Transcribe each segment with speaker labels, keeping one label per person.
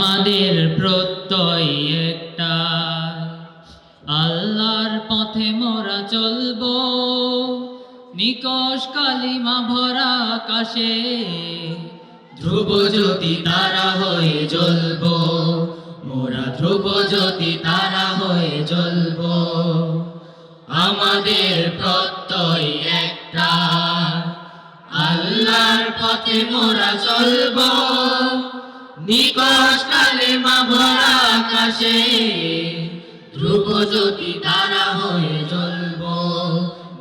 Speaker 1: আমাদের প্রত্যয় একটা, আল্লাহর পথে মোরা চলবো, নিকষ কালিমা ভরা আকাশে ধ্রুব জ্যোতি তারা হয়ে জ্বলবো, মোরা ধ্রুব জ্যোতি তারা হয়ে জ্বলবো। আমাদের প্রত্যয় একটা, আল্লাহর পথে মোরা চলবো, নিকষ কালিমা ভরা আকাশে ধ্রুব জ্যোতি তারা হয়ে জ্বলবো,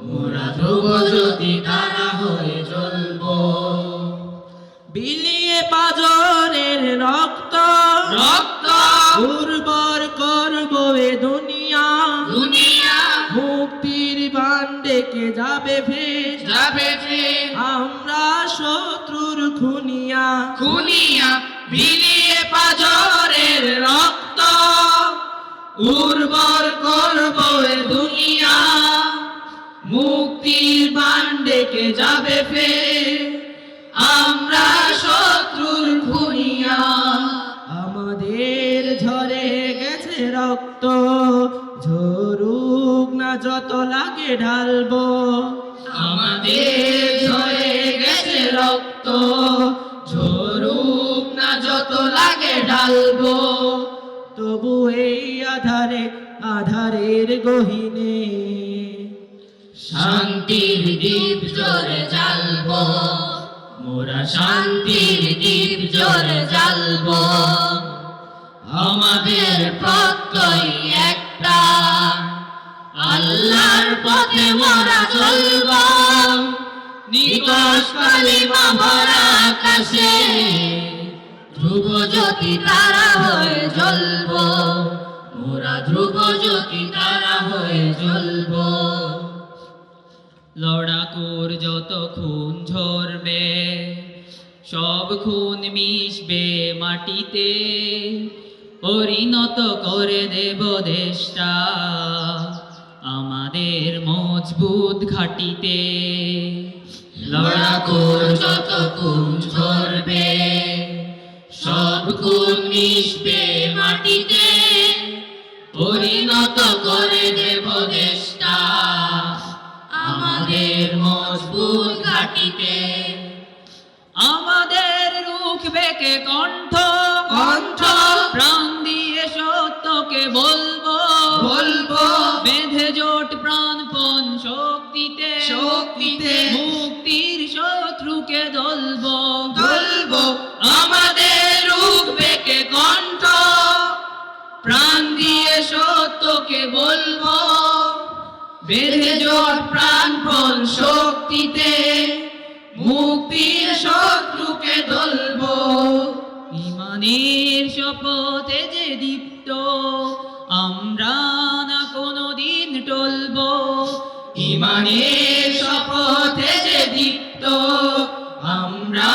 Speaker 1: মোরা ধ্রুব জ্যোতি তারা হয়ে জ্বলবো।
Speaker 2: বিলিয়ে পাজরের রক্ত
Speaker 1: রক্ত
Speaker 2: উর্বর করবো এ দুনিয়া,
Speaker 1: দুনিয়া
Speaker 2: মুক্তির বান ডেকে যাবে ফের,
Speaker 1: যাবে ফের
Speaker 2: আমরা শত্রুর খুনিয়া।
Speaker 1: খুনিয়া বিলিয়ে পাজরের রক্ত উর্বর করবো এ দুনিয়া, মুক্তির বান ডেকে যাবে ফের আমরা শত্রুর খুনিয়া।
Speaker 2: আমাদের ঝরে গেছে রক্ত, ঝরুক না যত লাগে ঢালবো,
Speaker 1: আমাদের ঝরে গেছে রক্ত, ঝরুক না যত লাগে ঢালবো।
Speaker 2: তবু এই আধারে আধারের গহীনে
Speaker 1: শান্তির দীপ জ্বলে জ্বালবো, মোরা শান্তির দীপ জ্বলে জ্বালবো। আমাদের প্রত্যয় একটা, আল্লাহর পথে মোরা চলবো, নিকষ কালিমা ভরা আকাশে ধ্রুব জ্যোতি তারা হয়ে জ্বলবো, মোরা ধ্রুব জ্যোতি তারা হয়ে জ্বলবো। লড়াকুর যত খুন ঝরবে, সব খুন মিশবে মাটিতে, পরিণত করে দেব দেশটা আমাদের মজবুত ঘাটিতে। লড়াকুর যত খুন ঝরবে, সব খুন মিশবে মাটিতে, পরিণত করে দেব দেশটা আমাদের মজবুত ঘাটিতে। আমাদের রুখবে কে কণ্ঠ,
Speaker 2: কণ্ঠ
Speaker 1: প্রাণ দিয়ে সত্যকে বলবো,
Speaker 2: বলবো
Speaker 1: বেঁধে জোট প্রাণপণ শক্তিতে,
Speaker 2: শক্তিতে
Speaker 1: মুক্তির শত্রুকে দলবো,
Speaker 2: দলবো।
Speaker 1: আমাদের রুখবে কে কণ্ঠ, প্রাণ দিয়ে সত্যকে বলবো, বেঁধে জোট প্রাণপণ শক্তিতে, মুক্তির শত্রুকে দলবো। ইমানের শপথে যে দীপ্ত, আমরা না কোনোদিন টলবো, ইমানের শপথে যে দীপ্ত, আমরা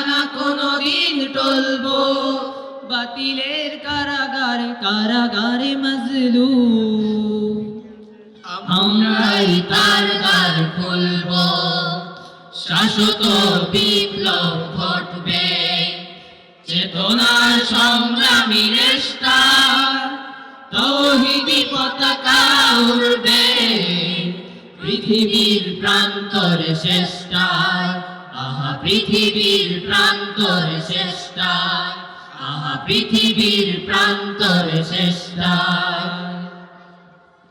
Speaker 1: না কোনোদিন টলবো। বাতিলের কারাগারে কারাগারে মজলুম, আমরাই তার দ্বার খুলবো, শাশ্বত বিপ্লব ঘটবে, চেতনার সংগ্রামী রেশটা, তৌহিদি পতাকা উড়বে, পৃথিবীর প্রান্তরে চেষ্টা, আহা পৃথিবীর প্রান্তরে চেষ্টা, আহা পৃথিবীর প্রান্তরে চেষ্টা।